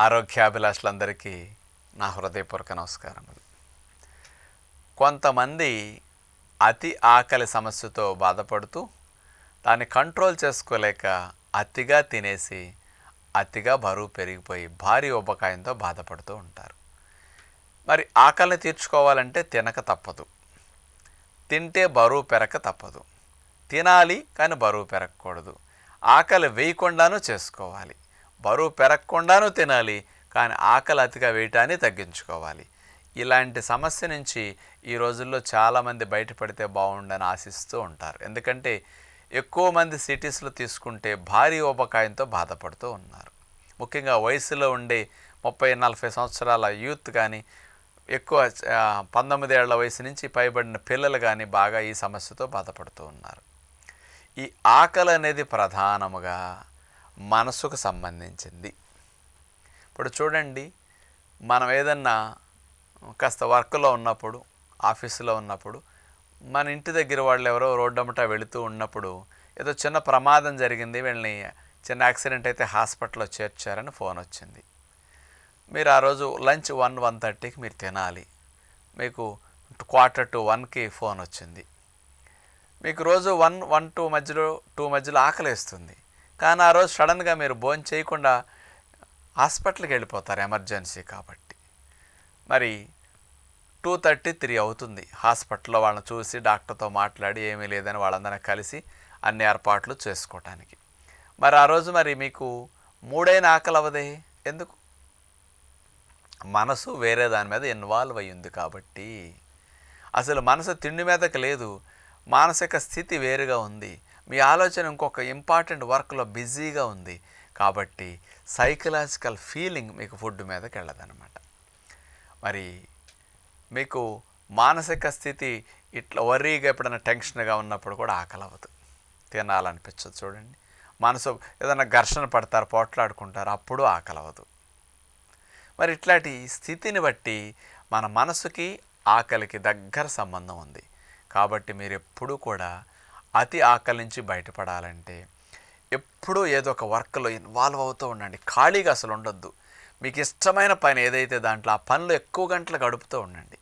ఆరోగ్యాభిలాషులందరికీ నా హృదయపూర్వక నమస్కారములు. కొంతమంది అతి ఆకలి సమస్యతో బాధపడుతూ దాన్ని కంట్రోల్ చేసుకోలేక అతిగా తినేసి అతిగా బరువు పెరిగిపోయి భారీ ఉపకాయంతో బాధపడుతూ ఉంటారు. మరి ఆకలిని తీర్చుకోవాలంటే తినక తప్పదు, తింటే బరువు పెరక తప్పదు. తినాలి కానీ బరువు పెరగకూడదు. ఆకలి వేయకుండానూ చేసుకోవాలి, బరువు పెరగకుండానూ తినాలి కానీ ఆకలి అతిగా వేయటాన్ని తగ్గించుకోవాలి. ఇలాంటి సమస్య నుంచి ఈ రోజుల్లో చాలామంది బయటపడితే బాగుండని ఆశిస్తూ ఉంటారు. ఎందుకంటే ఎక్కువ మంది సిటీస్లో తీసుకుంటే భారీ ఊబకాయంతో బాధపడుతూ ఉన్నారు. ముఖ్యంగా వయసులో ఉండే 30-40 సంవత్సరాల యూత్ కానీ, ఎక్కువ 19 ఏళ్ల వయసు నుంచి పైబడిన పిల్లలు కానీ బాగా ఈ సమస్యతో బాధపడుతూ ఉన్నారు. ఈ ఆకలి అనేది ప్రధానముగా మనసుకు సంబంధించింది. ఇప్పుడు చూడండి, మనం ఏదన్నా కాస్త వర్క్లో ఉన్నప్పుడు, ఆఫీసులో ఉన్నప్పుడు, మన ఇంటి దగ్గర వాళ్ళు ఎవరో రోడ్డమ్మట వెళుతూ ఉన్నప్పుడు ఏదో చిన్న ప్రమాదం జరిగింది, వీళ్ళని చిన్న యాక్సిడెంట్ అయితే హాస్పిటల్లో చేర్చారని ఫోన్ వచ్చింది. మీరు ఆ రోజు లంచ్ 1-1:30కి మీరు తినాలి, మీకు 1:45కి ఫోన్ వచ్చింది. మీకు రోజు 1-2 మధ్యలో ఆకలేస్తుంది, కానీ ఆ రోజు సడన్గా మీరు భోజనం చేయకుండా హాస్పిటల్కి వెళ్ళిపోతారు, ఎమర్జెన్సీ కాబట్టి. మరి 2:30-3 అవుతుంది హాస్పిటల్లో వాళ్ళని చూసి డాక్టర్తో మాట్లాడి ఏమీ లేదని వాళ్ళందరినీ కలిసి అన్ని ఏర్పాట్లు చేసుకోవటానికి. మరి ఆ రోజు మరి మీకు 3 ఆకలి అవ్వదే, ఎందుకు? మనసు వేరే దాని మీద ఇన్వాల్వ్ అయ్యింది కాబట్టి. అసలు మనసు తిండి మీదకి లేదు, మానసిక స్థితి వేరుగా ఉంది, మీ ఆలోచన ఇంకొక ఇంపార్టెంట్ వర్క్లో బిజీగా ఉంది కాబట్టి సైకలాజికల్ ఫీలింగ్ మీకు ఫుడ్ మీదకి వెళ్ళదన్నమాట. మరి మీకు మానసిక స్థితి ఇట్లా వర్రీగా ఎప్పుడైనా టెన్షన్గా ఉన్నప్పుడు కూడా ఆకలి అవ్వదు, తినాలనిపించదు. చూడండి, మనసు ఏదైనా ఘర్షణ పడతారు, పోట్లాడుకుంటారు, అప్పుడు ఆకలి అవ్వదు. మరి ఇట్లాంటి స్థితిని బట్టి మన మనసుకి ఆకలికి దగ్గర సంబంధం ఉంది. కాబట్టి మీరు ఎప్పుడూ కూడా అతి ఆకలి నుంచి బయటపడాలంటే ఎప్పుడూ ఏదో ఒక వర్క్లో ఇన్వాల్వ్ అవుతూ ఉండండి, ఖాళీగా అసలు ఉండొద్దు. మీకు ఇష్టమైన పని ఏదైతే దాంట్లో ఆ పనిలో ఎక్కువ గంటలు గడుపుతూ ఉండండి.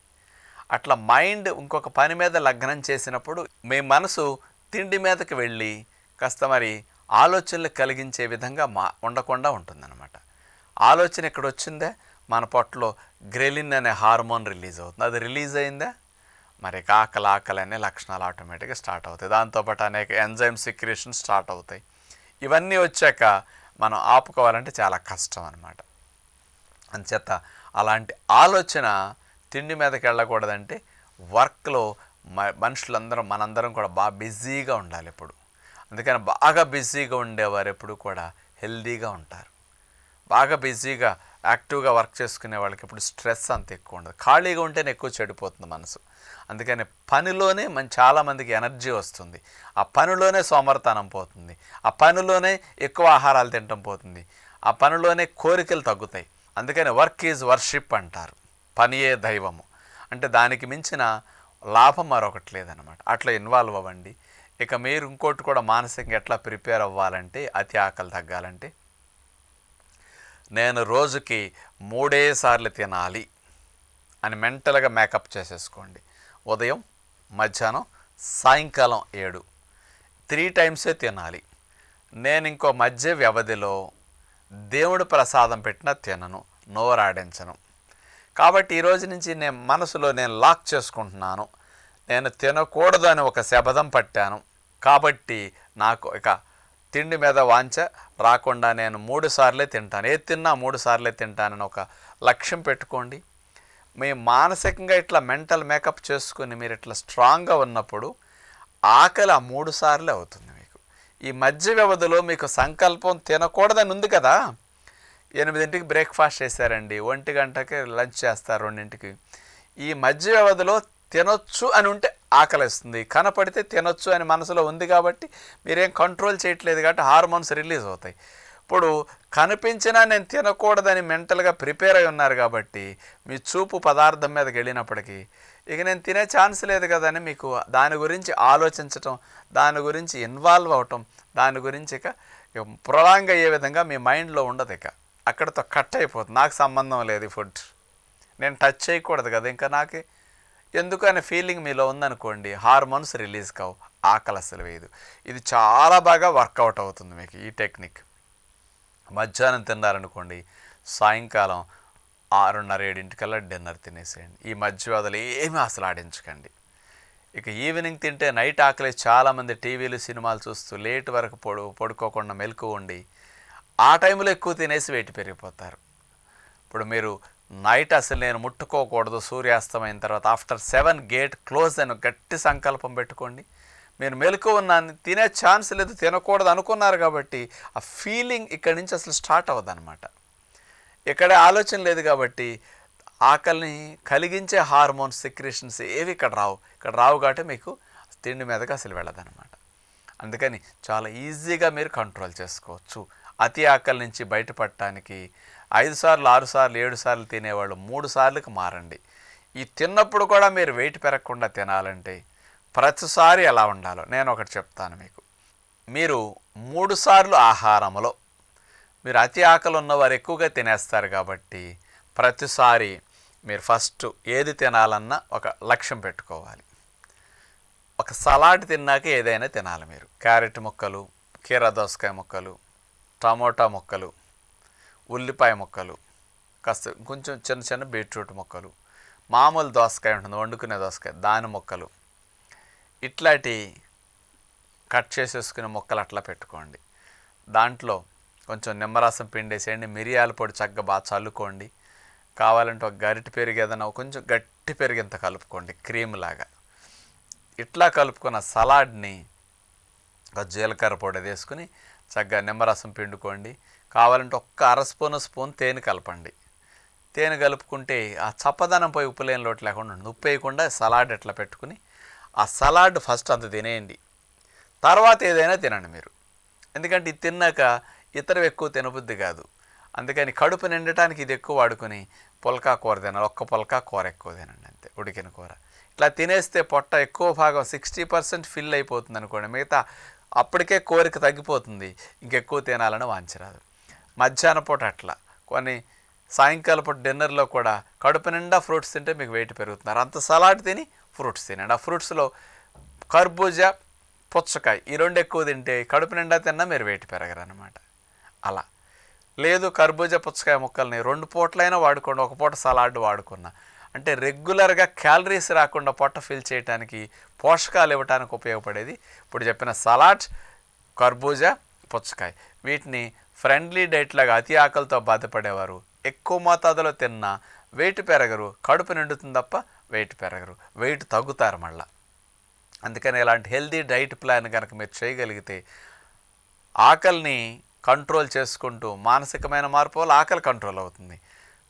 అట్లా మైండ్ ఇంకొక పని మీద లగ్నం చేసినప్పుడు మీ మనసు తిండి మీదకి వెళ్ళి కాస్త మరి ఆలోచనలు కలిగించే విధంగా ఉండకుండా ఉంటుందన్నమాట. ఆలోచన ఇక్కడ వచ్చిందే, మన పొట్టలో గ్రెలిన్ అనే హార్మోన్ రిలీజ్ అవుతుంది, అది రిలీజ్ అయిందా మరి ఆకలి అనే లక్షణాలు ఆటోమేటిక్గా స్టార్ట్ అవుతాయి. దాంతోపాటు అనేక ఎంజైమ్ సిక్రేషన్ స్టార్ట్ అవుతాయి. ఇవన్నీ వచ్చాక మనం ఆపుకోవాలంటే చాలా కష్టం అన్నమాట. అందుచేత అలాంటి ఆలోచన తిండి మీదకి వెళ్ళకూడదంటే వర్క్లో మనందరం కూడా బాగా బిజీగా ఉండాలి ఎప్పుడు. అందుకని బాగా బిజీగా ఉండేవారు ఎప్పుడు కూడా హెల్దీగా ఉంటారు. బాగా బిజీగా యాక్టివ్గా వర్క్ చేసుకునే వాళ్ళకి ఇప్పుడు స్ట్రెస్ అంత ఎక్కువ ఉండదు. ఖాళీగా ఉంటేనే ఎక్కువ చెడిపోతుంది మనసు. అందుకని పనిలోనే చాలామందికి ఎనర్జీ వస్తుంది, ఆ పనిలోనే సోమరితనం పోతుంది, ఆ పనిలోనే ఎక్కువ ఆహారాలు తినటం పోతుంది, ఆ పనిలోనే కోరికలు తగ్గుతాయి. అందుకని వర్క్ ఈజ్ వర్షిప్ అంటారు, పనియే దైవము. అంటే దానికి మించిన లాభం మరొకటి లేదనమాట. అట్లా ఇన్వాల్వ్ అవ్వండి. ఇక మీరు ఇంకోటి కూడా మానసికంగా ఎట్లా ప్రిపేర్ అవ్వాలంటే అతి ఆకలి తగ్గాలంటే, నేను రోజుకి 3 సార్లు తినాలి అని మెంటల్గా మేకప్ చేసేసుకోండి. ఉదయం, మధ్యాహ్నం, సాయంకాలం 7 3 టైమ్సే తినాలి. నేను ఇంకో మధ్య వ్యవధిలో దేవుడు ప్రసాదం పెట్టినా తినను, నోరాడించను. కాబట్టి ఈరోజు నుంచి నేను మనసులో లాక్ చేసుకుంటున్నాను, నేను తినకూడదు అని ఒక శపథం పట్టాను. కాబట్టి నాకు ఇక తిండి మీద వాంఛ రాకుండా నేను 3 సార్లే తింటాను, ఏది తిన్నా 3 సార్లే తింటానని ఒక లక్ష్యం పెట్టుకోండి. మీ మానసికంగా ఇట్లా మెంటల్ మేకప్ చేసుకుని మీరు ఇట్లా స్ట్రాంగ్గా ఉన్నప్పుడు ఆకలి ఆ 3 సార్లే అవుతుంది మీకు. ఈ మధ్య వ్యవధిలో మీకు సంకల్పం తినకూడదని ఉంది కదా, 8ంటికి బ్రేక్ఫాస్ట్ చేశారండి, 1 గంటకి లంచ్ చేస్తారు, 2ంటికి. ఈ మధ్య వ్యవధిలో తినొచ్చు అని ఉంటే ఆకలిస్తుంది, కనపడితే తినొచ్చు అని మనసులో ఉంది కాబట్టి మీరేం కంట్రోల్ చేయట్లేదు కాబట్టి హార్మోన్స్ రిలీజ్ అవుతాయి. ఇప్పుడు కనిపించినా నేను తినకూడదని మెంటల్గా ప్రిపేర్ అయి ఉన్నారు కాబట్టి మీ చూపు పదార్థం మీదకి వెళ్ళినప్పటికీ ఇక నేను తినే ఛాన్స్ లేదు కదని మీకు దాని గురించి ఆలోచించటం, దాని గురించి ఇన్వాల్వ్ అవటం, దాని గురించి ఇక ప్రొలాంగ్ అయ్యే విధంగా మీ మైండ్లో ఉండదు. ఇక అక్కడితో కట్ అయిపోతుంది. నాకు సంబంధం లేదు ఈ ఫుడ్, నేను టచ్ చేయకూడదు కదా ఇంకా నాకు ఎందుకు అనే ఫీలింగ్ మీలో ఉందనుకోండి, హార్మోన్స్ రిలీజ్ కావు, ఆకలి అసలు వేయదు. ఇది చాలా బాగా వర్కౌట్ అవుతుంది మీకు ఈ టెక్నిక్. మధ్యాహ్నం తిన్నారనుకోండి, సాయంకాలం 6:30-7 డిన్నర్ తినేసేయండి. ఈ మధ్య వ్యవధులు ఏమీ అసలు ఆడించకండి. ఇక ఈవినింగ్ తింటే నైట్ ఆకలి. చాలామంది టీవీలు సినిమాలు చూస్తూ లేట్ వరకు పడుకోకుండా మెలకు ఉండి ఆ టైంలో ఎక్కువ తినేసి వెయిట్ పెరిగిపోతారు. ఇప్పుడు మీరు నైట్ అసలు నేను ముట్టుకోకూడదు, సూర్యాస్తమైన తర్వాత ఆఫ్టర్ 7 గేట్ క్లోజ్ అని గట్టి సంకల్పం పెట్టుకోండి. మీరు మెలకు ఉన్నాను, తినే ఛాన్స్ లేదు, తినకూడదు అనుకున్నారు కాబట్టి ఆ ఫీలింగ్ ఇక్కడి నుంచి అసలు స్టార్ట్ అవ్వదు అనమాట. ఇక్కడే ఆలోచన లేదు కాబట్టి ఆకలిని కలిగించే హార్మోన్స్ సెక్రేషన్స్ ఏవి ఇక్కడ రావు కాబట్టి మీకు తిండి మీదకి అసలు వెళ్ళదన్నమాట. అందుకని చాలా ఈజీగా మీరు కంట్రోల్ చేసుకోవచ్చు. అతి ఆకలి నుంచి బయటపడటానికి 5 సార్లు 6 సార్లు 7 సార్లు తినేవాళ్ళు 3 సార్లకు మారండి. ఈ తిన్నప్పుడు కూడా మీరు వెయిట్ పెరగకుండా తినాలంటే ప్రతిసారి ఎలా ఉండాలో నేను ఒకటి చెప్తాను మీకు. మీరు 3 సార్లు ఆహారంలో మీరు అతి ఆకలి ఉన్నవారు ఎక్కువగా తినేస్తారు కాబట్టి ప్రతిసారి మీరు ఫస్ట్ ఏది తినాలన్నా ఒక లక్ష్యం పెట్టుకోవాలి. ఒక సలాడ్ తిన్నాక ఏదైనా తినాలి మీరు. క్యారెట్ ముక్కలు, కీర దోసకాయ ముక్కలు, టమోటా ముక్కలు, ఉల్లిపాయ ముక్కలు, కాస్త కొంచెం చిన్న చిన్న బీట్రూట్ ముక్కలు, మామూలు దోసకాయ ఉంటుంది వండుకునే దోసకాయ దాని ముక్కలు, ఇట్లాంటి కట్ చేసేసుకునే ముక్కలు అట్లా పెట్టుకోండి. దాంట్లో కొంచెం నిమ్మరసం పిండేసేయండి, మిరియాల పొడి చక్కగా బాగా చల్లుకోండి. కావాలంటే ఒక గరిటె పెరుగు ఏదైనా కొంచెం గట్టి పెరుగు ఇంత కలుపుకోండి, క్రీమ్ లాగా. ఇట్లా కలుపుకున్న సలాడ్ని ఒక జీలకర్ర పొడి వేసుకుని చక్కగా నిమ్మరసం పిండుకోండి. కావాలంటే ఒక్క స్పూన్ తేనె కలపండి. తేనె కలుపుకుంటే ఆ చప్పదనం పోయి ఉప్పు లేని లోటు లేకుండా ఉంటుంది. ఉప్పు వేయకుండా సలాడ్ ఎట్లా పెట్టుకుని ఆ సలాడ్ ఫస్ట్ అంత తినేయండి, తర్వాత ఏదైనా తినండి మీరు. ఎందుకంటే ఇది తిన్నాక ఇతరవి ఎక్కువ తినబుద్ధి కాదు. అందుకని కడుపు నిండటానికి ఇది ఎక్కువ వాడుకొని పుల్కా కూర తినాలి. ఒక్క పుల్కా కూర ఎక్కువ తినండి అంతే, ఉడికిన కూర. ఇట్లా తినేస్తే పొట్ట ఎక్కువ భాగం 60% ఫిల్ అయిపోతుంది అనుకోండి. మిగతా అప్పటికే కోరిక తగ్గిపోతుంది, ఇంకెక్కువ తినాలని వాంచరాదు. మధ్యాహ్నం పూట అట్లా కొన్ని సాయంకాలం పూట డిన్నర్లో కూడా కడుపు నిండా ఫ్రూట్స్ తింటే మీకు వెయిట్ పెరుగుతున్నారు. అంత సలాడ్ తిని ఫ్రూట్స్ తినండి. ఆ ఫ్రూట్స్లో కర్బూజా, పుచ్చకాయ ఈ రెండు ఎక్కువ తింటే కడుపు నిండా తిన్నా మీరు వెయిట్ పెరగరు అనమాట. అలా లేదు, కర్బూజా పుచ్చకాయ ముక్కల్ని 2 పూటలైనా వాడుకోండి, ఒక పూట సలాడ్ వాడుకున్నా. అంటే రెగ్యులర్గా క్యాలరీస్ రాకుండా పొట్ట ఫిల్ చేయడానికి, పోషకాలు ఇవ్వడానికి ఉపయోగపడేది ఇప్పుడు చెప్పిన సలాడ్, కర్బూజా, పుచ్చకాయ. వీటిని ఫ్రెండ్లీ డైట్ లాగా అతి ఆకలితో బాధపడేవారు ఎక్కువ మోతాదులో తిన్నా వెయిట్ పెరగరు, కడుపు నిండుతుంది తప్ప వెయిట్ పెరగరు, వెయిట్ తగ్గుతారు మళ్ళా. అందుకని ఇలాంటి హెల్దీ డైట్ ప్లాన్ కనుక మీరు చేయగలిగితే ఆకలిని కంట్రోల్ చేసుకుంటూ మానసికమైన మార్పు వల్ల ఆకలి కంట్రోల్ అవుతుంది.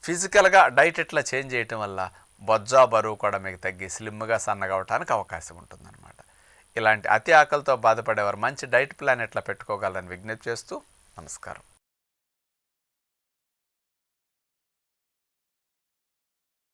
ఫిజికల్గా డైట్ ఇట్లా చేంజ్ చేయటం వల్ల బొజ్జా బరువు కూడా మీకు తగ్గి స్లిమ్గా సన్నగా అవడానికి అవకాశం ఉంటుందన్నమాట. ఇలాంటి అతి ఆకలితో బాధపడేవారు మంచి డైట్ ప్లాన్ ఎట్లా పెట్టుకోగలరని విజ్ఞప్తి చేస్తూ నమస్కారం.